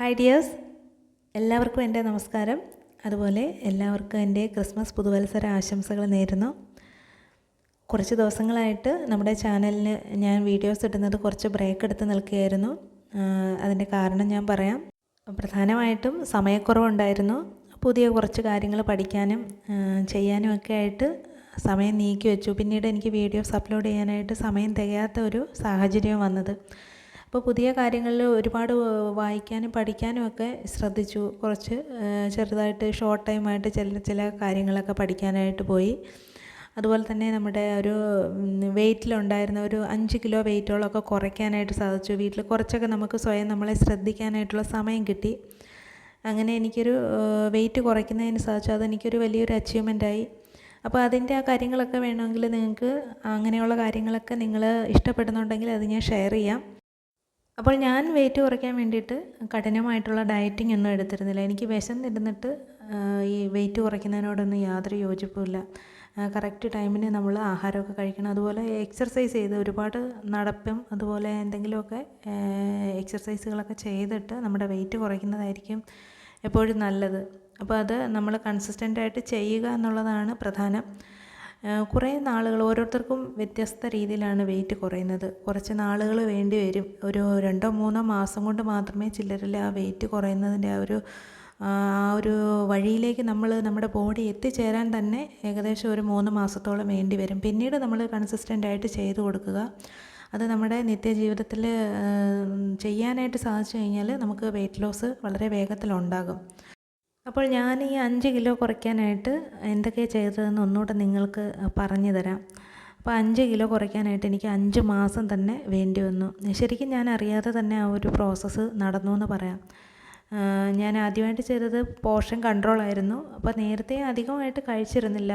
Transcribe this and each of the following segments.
Hi dears, എല്ലാവർക്കും എൻ്റെ നമസ്കാരം. അതുപോലെ എല്ലാവർക്കും എൻ്റെ ക്രിസ്മസ് പുതുവത്സര ആശംസകൾ നേരുന്നു. കുറച്ച് ദിവസങ്ങളായിട്ട് നമ്മുടെ ചാനലിന് ഞാൻ വീഡിയോസ് ഇടുന്നത് കുറച്ച് ബ്രേക്ക് എടുത്ത് നിൽക്കുകയായിരുന്നു. അതിൻ്റെ കാരണം ഞാൻ പറയാം. പ്രധാനമായിട്ടും സമയക്കുറവുണ്ടായിരുന്നു. പുതിയ കുറച്ച് കാര്യങ്ങൾ പഠിക്കാനും ചെയ്യാനും ഒക്കെ ആയിട്ട് സമയം നീക്കി വെച്ചു. പിന്നീട് എനിക്ക് വീഡിയോസ് അപ്ലോഡ് ചെയ്യാനായിട്ട് സമയം തികയാത്ത ഒരു സാഹചര്യം വന്നത്. അപ്പോൾ പുതിയ കാര്യങ്ങളിൽ ഒരുപാട് വായിക്കാനും പഠിക്കാനും ഒക്കെ ശ്രദ്ധിച്ചു. കുറച്ച് ചെറുതായിട്ട് ഷോർട്ട് ടൈമായിട്ട് ചില കാര്യങ്ങളൊക്കെ പഠിക്കാനായിട്ട് പോയി. അതുപോലെ തന്നെ നമ്മുടെ ഒരു വെയിറ്റിലുണ്ടായിരുന്ന ഒരു 5 കിലോ വെയിറ്റോളമൊക്കെ കുറയ്ക്കാനായിട്ട് സാധിച്ചു. വീട്ടിൽ കുറച്ചൊക്കെ നമുക്ക് സ്വയം നമ്മളെ ശ്രദ്ധിക്കാനായിട്ടുള്ള സമയം കിട്ടി. അങ്ങനെ എനിക്കൊരു വെയിറ്റ് കുറയ്ക്കുന്നതിന് സാധിച്ചു. അതെനിക്കൊരു വലിയൊരു അച്ചീവ്മെൻറ്റായി. അപ്പോൾ അതിൻ്റെ ആ കാര്യങ്ങളൊക്കെ വേണമെങ്കിൽ നിങ്ങൾക്ക് അങ്ങനെയുള്ള കാര്യങ്ങളൊക്കെ നിങ്ങൾ ഇഷ്ടപ്പെടുന്നുണ്ടെങ്കിൽ അത് ഞാൻ ഷെയർ ചെയ്യാം. അപ്പോൾ ഞാൻ വെയിറ്റ് കുറയ്ക്കാൻ വേണ്ടിയിട്ട് കഠിനമായിട്ടുള്ള ഡയറ്റിംഗ് ഒന്നും എടുത്തിരുന്നില്ല. എനിക്ക് വിശന്നിരുന്നിട്ട് ഈ വെയിറ്റ് കുറയ്ക്കുന്നതിനോടൊന്നും യാതൊരു യോജിപ്പുമില്ല. കറക്റ്റ് ടൈമിന് നമ്മൾ ആഹാരമൊക്കെ കഴിക്കണം. അതുപോലെ എക്സർസൈസ് ചെയ്ത് ഒരുപാട് നടപ്പും അതുപോലെ എന്തെങ്കിലുമൊക്കെ എക്സർസൈസുകളൊക്കെ ചെയ്തിട്ട് നമ്മുടെ വെയിറ്റ് കുറയ്ക്കുന്നതായിരിക്കും എപ്പോഴും നല്ലത്. അപ്പോൾ അത് നമ്മൾ കൺസിസ്റ്റൻ്റായിട്ട് ചെയ്യുക എന്നുള്ളതാണ് പ്രധാനം. കുറേ നാളുകൾ ഓരോരുത്തർക്കും വ്യത്യസ്ത രീതിയിലാണ് വെയിറ്റ് കുറയുന്നത്. കുറച്ച് നാളുകൾ വേണ്ടി വരും. ഒരു 2-3 മാസം കൊണ്ട് മാത്രമേ ചിലരിൽ ആ വെയിറ്റ് കുറയുന്നതിൻ്റെ ആ ഒരു വഴിയിലേക്ക് നമ്മുടെ ബോഡി എത്തിച്ചേരാൻ തന്നെ ഏകദേശം ഒരു 3 മാസത്തോളം വേണ്ടി വരും. പിന്നീട് നമ്മൾ കൺസിസ്റ്റൻ്റായിട്ട് ചെയ്തു കൊടുക്കുക. അത് നമ്മുടെ നിത്യജീവിതത്തിൽ ചെയ്യാനായിട്ട് സാധിച്ചു കഴിഞ്ഞാൽ നമുക്ക് വെയിറ്റ് ലോസ് വളരെ വേഗത്തിലുണ്ടാകും. അപ്പോൾ ഞാൻ ഈ 5 കിലോ കുറയ്ക്കാനായിട്ട് എന്തൊക്കെയാണ് ചെയ്തതെന്ന് ഒന്നുകൂടെ നിങ്ങൾക്ക് പറഞ്ഞു തരാം. അപ്പോൾ 5 കിലോ കുറയ്ക്കാനായിട്ട് എനിക്ക് 5 മാസം തന്നെ വേണ്ടി വന്നു. ശരിക്കും ഞാൻ അറിയാതെ തന്നെ ആ ഒരു പ്രോസസ്സ് നടന്നു എന്ന് പറയാം. ഞാൻ ആദ്യമായിട്ട് ചെയ്തത് പോർഷൻ കൺട്രോളായിരുന്നു. അപ്പോൾ നേരത്തെ അധികമായിട്ട് കഴിച്ചിരുന്നില്ല.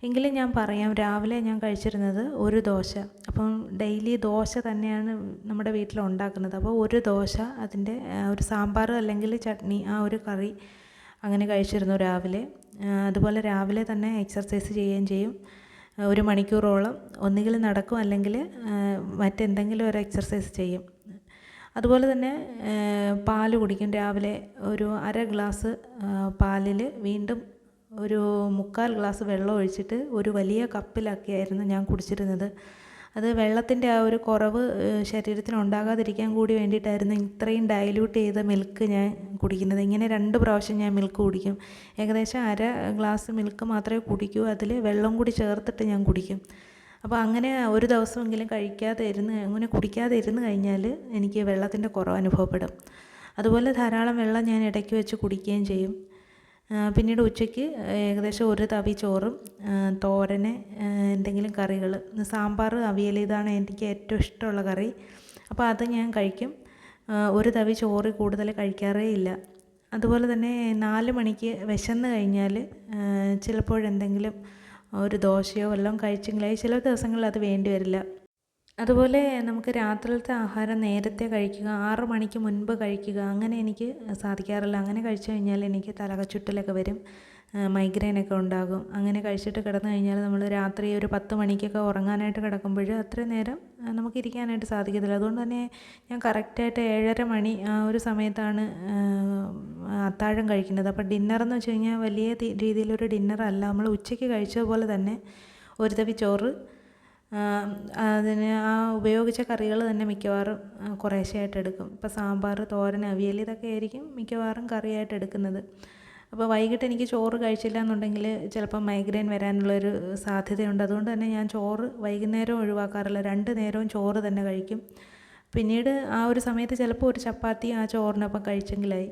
എങ്കിലും ഞാൻ പറയാം, രാവിലെ ഞാൻ കഴിച്ചിരുന്നത് ഒരു ദോശ. അപ്പം ഡെയിലി ദോശ തന്നെയാണ് നമ്മുടെ വീട്ടിൽ ഉണ്ടാക്കുന്നത്. അപ്പോൾ ഒരു ദോശ, അതിൻ്റെ ഒരു സാമ്പാർ അല്ലെങ്കിൽ ചട്നി, ആ ഒരു കറി അങ്ങനെ കഴിച്ചിരുന്നു രാവിലെ. അതുപോലെ രാവിലെ തന്നെ എക്സർസൈസ് ചെയ്യുകയും ചെയ്യും. 1 മണിക്കൂറോളം ഒന്നുകിൽ നടക്കും അല്ലെങ്കിൽ മറ്റെന്തെങ്കിലും ഒരു എക്സർസൈസ് ചെയ്യും. അതുപോലെ തന്നെ പാൽ കുടിക്കും. രാവിലെ ഒരു 1/2 ഗ്ലാസ് പാലിൽ വീണ്ടും ഒരു 3/4 ഗ്ലാസ് വെള്ളം ഒഴിച്ചിട്ട് ഒരു വലിയ കപ്പിലാക്കിയായിരുന്നു ഞാൻ കുടിച്ചിരുന്നത്. അത് വെള്ളത്തിൻ്റെ ആ ഒരു കുറവ് ശരീരത്തിന് ഉണ്ടാകാതിരിക്കാൻ കൂടി വേണ്ടിയിട്ടായിരുന്നു ഇത്രയും ഡൈല്യൂട്ട് ചെയ്ത മിൽക്ക് ഞാൻ കുടിക്കുന്നത്. ഇങ്ങനെ 2 പ്രാവശ്യം ഞാൻ മിൽക്ക് കുടിക്കും. ഏകദേശം 1/2 ഗ്ലാസ് മിൽക്ക് മാത്രമേ കുടിക്കൂ. അതിൽ വെള്ളം കൂടി ചേർത്തിട്ട് ഞാൻ കുടിക്കും. അപ്പോൾ അങ്ങനെ ഒരു ദിവസമെങ്കിലും അങ്ങനെ കുടിക്കാതെ ഇരുന്ന് കഴിഞ്ഞാൽ എനിക്ക് വെള്ളത്തിൻ്റെ കുറവ് അനുഭവപ്പെടും. അതുപോലെ ധാരാളം വെള്ളം ഞാൻ ഇടയ്ക്ക് വെച്ച് കുടിക്കുകയും ചെയ്യും. പിന്നീട് ഉച്ചയ്ക്ക് ഏകദേശം 1 തവി ചോറും തോരന്, എന്തെങ്കിലും കറികൾ, സാമ്പാർ, അവിയൽ, ഇതാണ് എനിക്ക് ഏറ്റവും ഇഷ്ടമുള്ള കറി. അപ്പോൾ അത് ഞാൻ കഴിക്കും. 1 തവി ചോറ് കൂടുതൽ കഴിക്കാറേ ഇല്ല. അതുപോലെ തന്നെ 4 മണിക്ക് വിശന്ന് കഴിഞ്ഞാൽ ചിലപ്പോഴെന്തെങ്കിലും ഒരു ദോശയോ വല്ലതും കഴിച്ചെങ്കിലായി. ചില ദിവസങ്ങളിൽ അത് വേണ്ടി വരില്ല. അതുപോലെ നമുക്ക് രാത്രിയിലത്തെ ആഹാരം നേരത്തെ കഴിക്കുക, 6 മണിക്ക് മുൻപ് കഴിക്കുക. അങ്ങനെ എനിക്ക് സാധിക്കാറില്ല. അങ്ങനെ കഴിച്ചു കഴിഞ്ഞാൽ എനിക്ക് തലകച്ചുറ്റലൊക്കെ വരും, മൈഗ്രെയിനൊക്കെ ഉണ്ടാകും. അങ്ങനെ കഴിച്ചിട്ട് കിടന്നു കഴിഞ്ഞാൽ നമ്മൾ രാത്രി ഒരു 10 മണിക്കൊക്കെ ഉറങ്ങാനായിട്ട് കിടക്കുമ്പോൾ അത്രയും നേരം നമുക്ക് ഇരിക്കാനായിട്ട് സാധിക്കത്തില്ല. അതുകൊണ്ട് തന്നെ ഞാൻ കറക്റ്റായിട്ട് 7:30 മണി ആ ഒരു സമയത്താണ് അത്താഴം കഴിക്കുന്നത്. അപ്പോൾ ഡിന്നറെന്ന് വെച്ച് കഴിഞ്ഞാൽ വലിയ രീതിയിലൊരു ഡിന്നറല്ല. നമ്മൾ ഉച്ചയ്ക്ക് കഴിച്ചതുപോലെ തന്നെ 1 തവി ചോറ്, അതിന് ആ ഉപയോഗിച്ച കറികൾ തന്നെ മിക്കവാറും കുറേശ്ശെയായിട്ട് എടുക്കും. ഇപ്പോൾ സാമ്പാർ, തോരൻ, അവിയൽ, ഇതൊക്കെ ആയിരിക്കും മിക്കവാറും കറിയായിട്ട് എടുക്കുന്നത്. അപ്പോൾ വൈകിട്ട് എനിക്ക് ചോറ് കഴിച്ചില്ല എന്നുണ്ടെങ്കിൽ ചിലപ്പോൾ മൈഗ്രെയിൻ വരാനുള്ളൊരു സാധ്യതയുണ്ട്. അതുകൊണ്ട് തന്നെ ഞാൻ ചോറ് വൈകുന്നേരം ഒഴിവാക്കാറില്ല. 2 നേരവും ചോറ് തന്നെ കഴിക്കും. പിന്നീട് ആ ഒരു സമയത്ത് ചിലപ്പോൾ ഒരു ചപ്പാത്തി ആ ചോറിനൊപ്പം കഴിച്ചെങ്കിലായി.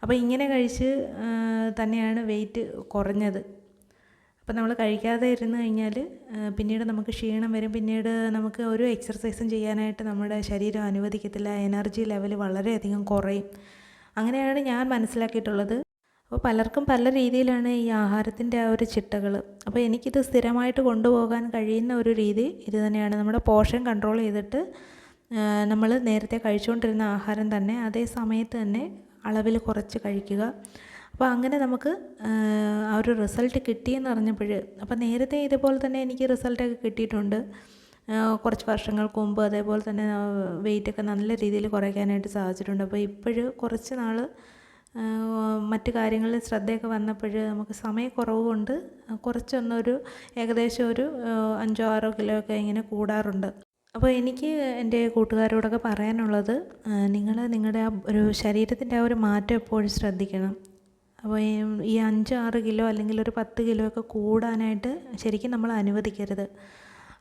അപ്പോൾ ഇങ്ങനെ കഴിച്ച് തന്നെയാണ് വെയിറ്റ് കുറഞ്ഞത്. അപ്പോൾ നമ്മൾ കഴിക്കാതെ ഇരുന്ന് കഴിഞ്ഞാൽ പിന്നീട് നമുക്ക് ക്ഷീണം വരും. പിന്നീട് നമുക്ക് ഒരു എക്സർസൈസും ചെയ്യാനായിട്ട് നമ്മുടെ ശരീരം അനുവദിക്കത്തില്ല. എനർജി ലെവൽ വളരെയധികം കുറയും. അങ്ങനെയാണ് ഞാൻ മനസ്സിലാക്കിയിട്ടുള്ളത്. അപ്പോൾ പലർക്കും പല രീതിയിലാണ് ഈ ആഹാരത്തിൻ്റെ ആ ഒരു ചിട്ടകൾ. അപ്പോൾ എനിക്കിത് സ്ഥിരമായിട്ട് കൊണ്ടുപോകാൻ കഴിയുന്ന ഒരു രീതി ഇത് തന്നെയാണ്. നമ്മുടെ പോർഷൻ കൺട്രോൾ ചെയ്തിട്ട് നമ്മൾ നേരത്തെ കഴിച്ചുകൊണ്ടിരുന്ന ആഹാരം തന്നെ അതേ സമയത്ത് തന്നെ അളവിൽ കുറച്ച് കഴിക്കുക. അപ്പോൾ അങ്ങനെ നമുക്ക് ആ ഒരു റിസൾട്ട് കിട്ടിയെന്ന് അറിഞ്ഞപ്പോൾ, അപ്പോൾ നേരത്തെ ഇതുപോലെ തന്നെ എനിക്ക് റിസൾട്ടൊക്കെ കിട്ടിയിട്ടുണ്ട്. കുറച്ച് വർഷങ്ങൾക്ക് മുമ്പ് അതേപോലെ തന്നെ വെയിറ്റൊക്കെ നല്ല രീതിയിൽ കുറയ്ക്കാനായിട്ട് സാധിച്ചിട്ടുണ്ട്. അപ്പോൾ ഇപ്പോഴ് കുറച്ച് നാൾ മറ്റ് കാര്യങ്ങളിൽ ശ്രദ്ധയൊക്കെ വന്നപ്പോൾ നമുക്ക് സമയക്കുറവ് കൊണ്ട് കുറച്ചൊന്നൊരു ഏകദേശം ഒരു 5-6 കിലോ ഒക്കെ ഇങ്ങനെ കൂടാറുണ്ട്. അപ്പോൾ എനിക്ക് എൻ്റെ കൂട്ടുകാരോടൊക്കെ പറയാനുള്ളത്, നിങ്ങൾ നിങ്ങളുടെ ആ ഒരു ശരീരത്തിൻ്റെ ആ ഒരു മാറ്റം എപ്പോഴും ശ്രദ്ധിക്കണം. അപ്പോൾ ഈ 5-6 കിലോ അല്ലെങ്കിൽ ഒരു 10 കിലോ ഒക്കെ കൂടാനായിട്ട് ശരിക്കും നമ്മൾ അനുവദിക്കരുത്.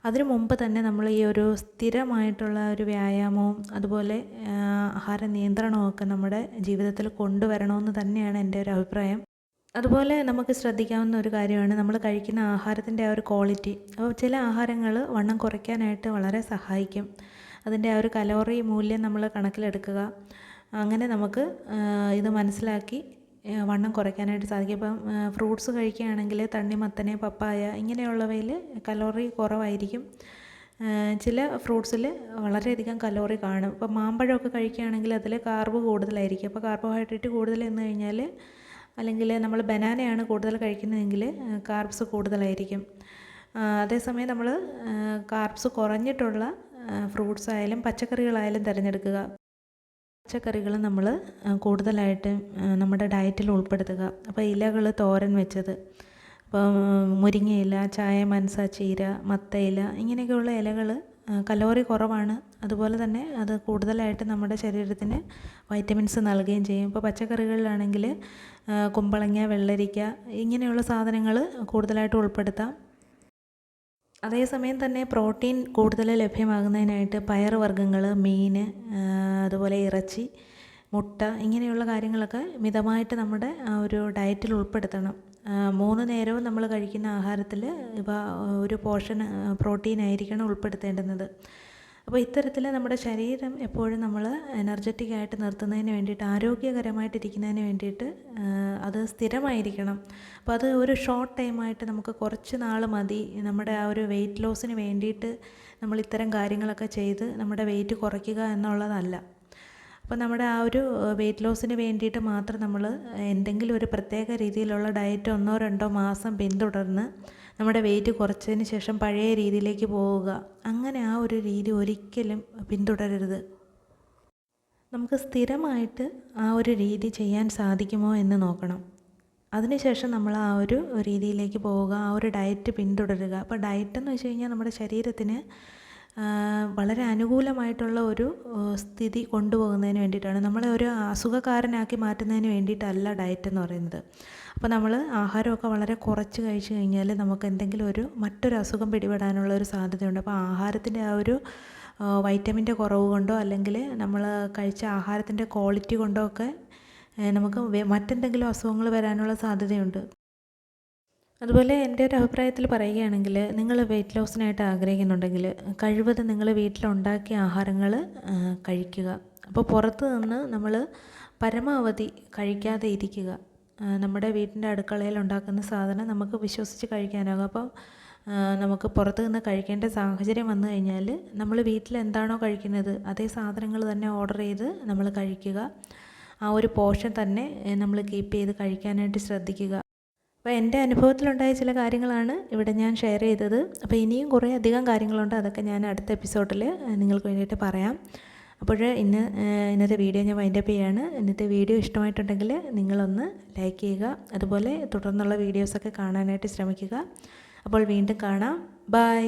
അതിനു മുമ്പ് തന്നെ നമ്മൾ ഈ ഒരു സ്ഥിരമായിട്ടുള്ള ഒരു വ്യായാമവും അതുപോലെ ആഹാര നിയന്ത്രണമൊക്കെ നമ്മുടെ ജീവിതത്തിൽ കൊണ്ടുവരണമെന്ന് തന്നെയാണ് എൻ്റെ ഒരു അഭിപ്രായം. അതുപോലെ നമുക്ക് ശ്രദ്ധിക്കാവുന്ന ഒരു കാര്യമാണ് നമ്മൾ കഴിക്കുന്ന ആഹാരത്തിൻ്റെ ആ ഒരു ക്വാളിറ്റി. അപ്പോൾ ചില ആഹാരങ്ങൾ വണ്ണം കുറയ്ക്കാനായിട്ട് വളരെ സഹായിക്കും. അതിൻ്റെ ആ ഒരു കലോറി മൂല്യം നമ്മൾ കണക്കിലെടുക്കുക. അങ്ങനെ നമുക്ക് ഇത് മനസ്സിലാക്കി വണ്ണം കുറയ്ക്കാനായിട്ട് സാധിക്കും. ഇപ്പം ഫ്രൂട്ട്സ് കഴിക്കുകയാണെങ്കിൽ തണ്ണിമത്തന്, പപ്പായ ഇങ്ങനെയുള്ളവയിൽ കലോറി കുറവായിരിക്കും. ചില ഫ്രൂട്ട്സിൽ വളരെയധികം കലോറി കാണും. ഇപ്പോൾ മാമ്പഴമൊക്കെ കഴിക്കുകയാണെങ്കിൽ അതിൽ കാർബ് കൂടുതലായിരിക്കും. അപ്പോൾ കാർബോഹൈഡ്രേറ്റ് കൂടുതൽ എന്ന് കഴിഞ്ഞാൽ, അല്ലെങ്കിൽ നമ്മൾ ബനാനയാണ് കൂടുതൽ കഴിക്കുന്നതെങ്കിൽ കാർബ്സ് കൂടുതലായിരിക്കും. അതേസമയം നമ്മൾ കാർബ്സ് കുറഞ്ഞിട്ടുള്ള ഫ്രൂട്ട്സ് ആയാലും പച്ചക്കറികളായാലും തിരഞ്ഞെടുക്കുക. പച്ചക്കറികൾ നമ്മൾ കൂടുതലായിട്ട് നമ്മുടെ ഡയറ്റിൽ ഉൾപ്പെടുത്തുക. അപ്പോൾ ഇലകൾ തോരൻ വെച്ചത്, ഇപ്പോൾ മുരിങ്ങയില, ചായ മനസ, ചീര, മത്തയില ഇങ്ങനെയൊക്കെയുള്ള ഇലകൾ കലോറി കുറവാണ്. അതുപോലെ തന്നെ അത് കൂടുതലായിട്ട് നമ്മുടെ ശരീരത്തിന് വൈറ്റമിൻസ് നൽകുകയും ചെയ്യും. ഇപ്പോൾ പച്ചക്കറികളിലാണെങ്കിൽ കുമ്പളങ്ങ, വെള്ളരിക്ക ഇങ്ങനെയുള്ള സാധനങ്ങൾ കൂടുതലായിട്ട് ഉൾപ്പെടുത്താം. അതേസമയം തന്നെ പ്രോട്ടീൻ കൂടുതൽ ലഭ്യമാകുന്നതിനായിട്ട് പയറുവർഗ്ഗങ്ങൾ, മീൻ, അതുപോലെ ഇറച്ചി, മുട്ട ഇങ്ങനെയുള്ള കാര്യങ്ങളൊക്കെ മിതമായിട്ട് നമ്മുടെ ആ ഒരു ഡയറ്റിൽ ഉൾപ്പെടുത്തണം. 3 നേരവും നമ്മൾ കഴിക്കുന്ന ആഹാരത്തിൽ ഇവ ഒരു പോർഷൻ പ്രോട്ടീനായിരിക്കണം ഉൾപ്പെടുത്തേണ്ടുന്നത്. അപ്പോൾ ഇത്തരത്തിൽ നമ്മുടെ ശരീരം എപ്പോഴും നമ്മൾ എനർജറ്റിക് ആയിട്ട് നിർത്തുന്നതിന് വേണ്ടിയിട്ട്, ആരോഗ്യകരമായിട്ടിരിക്കുന്നതിന് വേണ്ടിയിട്ട് അത് സ്ഥിരമായിരിക്കണം. അപ്പോൾ അത് ഒരു ഷോർട്ട് ടൈമായിട്ട് നമുക്ക് കുറച്ച് നാൾ മതി. നമ്മുടെ ആ ഒരു വെയിറ്റ് ലോസിന് വേണ്ടിയിട്ട് നമ്മൾ ഇത്തരം കാര്യങ്ങളൊക്കെ ചെയ്ത് നമ്മുടെ വെയിറ്റ് കുറയ്ക്കുക എന്നുള്ളതല്ല. അപ്പോൾ നമ്മുടെ ആ ഒരു വെയിറ്റ് ലോസിന് വേണ്ടിയിട്ട് മാത്രം നമ്മൾ എന്തെങ്കിലും ഒരു പ്രത്യേക രീതിയിലുള്ള ഡയറ്റ് 1-2 മാസം പിന്തുടർന്ന് നമ്മുടെ വെയിറ്റ് കുറച്ചതിന് ശേഷം പഴയ രീതിയിലേക്ക് പോവുക, അങ്ങനെ ആ ഒരു രീതി ഒരിക്കലും പിന്തുടരരുത്. നമുക്ക് സ്ഥിരമായിട്ട് ആ ഒരു രീതി ചെയ്യാൻ സാധിക്കുമോ എന്ന് നോക്കണം. അതിനുശേഷം നമ്മൾ ആ ഒരു രീതിയിലേക്ക് പോവുക, ആ ഒരു ഡയറ്റ് പിന്തുടരുക. അപ്പോൾ ഡയറ്റ് എന്ന് വെച്ച് കഴിഞ്ഞാൽ നമ്മുടെ ശരീരത്തിന് വളരെ അനുകൂലമായിട്ടുള്ള ഒരു സ്ഥിതി കൊണ്ടുപോകുന്നതിന് വേണ്ടിയിട്ടാണ്. നമ്മളെ ഒരു അസുഖക്കാരനാക്കി മാറ്റുന്നതിന് വേണ്ടിയിട്ടല്ല ഡയറ്റ് എന്ന് പറയുന്നത്. അപ്പോൾ നമ്മൾ ആഹാരമൊക്കെ വളരെ കുറച്ച് കഴിച്ചു കഴിഞ്ഞാൽ നമുക്ക് എന്തെങ്കിലും മറ്റൊരു അസുഖം പിടിപെടാനുള്ള ഒരു സാധ്യതയുണ്ട്. അപ്പോൾ ആഹാരത്തിൻ്റെ ആ ഒരു വൈറ്റമിൻ്റെ കുറവ് കൊണ്ടോ അല്ലെങ്കിൽ നമ്മൾ കഴിച്ച ആഹാരത്തിൻ്റെ ക്വാളിറ്റി കൊണ്ടോ ഒക്കെ നമുക്ക് മറ്റെന്തെങ്കിലും അസുഖങ്ങൾ വരാനുള്ള സാധ്യതയുണ്ട്. അതുപോലെ എൻ്റെ ഒരു അഭിപ്രായത്തിൽ പറയുകയാണെങ്കിൽ, നിങ്ങൾ വെയിറ്റ് ലോസിനായിട്ട് ആഗ്രഹിക്കുന്നുണ്ടെങ്കിൽ കഴിവതും നിങ്ങൾ വീട്ടിലുണ്ടാക്കിയ ആഹാരങ്ങൾ കഴിക്കുക. അപ്പോൾ പുറത്ത് നിന്ന് നമ്മൾ പരമാവധി കഴിക്കാതെ ഇരിക്കുക. നമ്മുടെ വീട്ടിൻ്റെ അടുക്കളയിൽ ഉണ്ടാക്കുന്ന സാധനം നമുക്ക് വിശ്വസിച്ച് കഴിക്കാനാകും. അപ്പോൾ നമുക്ക് പുറത്ത് നിന്ന് കഴിക്കേണ്ട സാഹചര്യം വന്നു കഴിഞ്ഞാൽ നമ്മൾ വീട്ടിൽ എന്താണോ കഴിക്കുന്നത് അതേ സാധനങ്ങൾ തന്നെ ഓർഡർ ചെയ്ത് നമ്മൾ കഴിക്കുക. ആ ഒരു പോർഷൻ തന്നെ നമ്മൾ കീപ്പ് ചെയ്ത് കഴിക്കാനായിട്ട് ശ്രദ്ധിക്കുക. അപ്പോൾ എൻ്റെ അനുഭവത്തിലുണ്ടായ ചില കാര്യങ്ങളാണ് ഇവിടെ ഞാൻ ഷെയർ ചെയ്തത്. അപ്പോൾ ഇനിയും കുറേ അധികം കാര്യങ്ങളുണ്ട്, അതൊക്കെ ഞാൻ അടുത്ത എപ്പിസോഡിൽ നിങ്ങൾക്ക് വേണ്ടിയിട്ട് പറയാം. അപ്പോൾ ഇന്നത്തെ വീഡിയോ ഞാൻ വൈൻഡപ്പ് ചെയ്യാണ്. ഇന്നത്തെ വീഡിയോ ഇഷ്ടമായിട്ടുണ്ടെങ്കിൽ നിങ്ങളൊന്ന് ലൈക്ക് ചെയ്യുക. അതുപോലെ തുടർന്നുള്ള വീഡിയോസൊക്കെ കാണാനായിട്ട് ശ്രമിക്കുക. അപ്പോൾ വീണ്ടും കാണാം. ബൈ.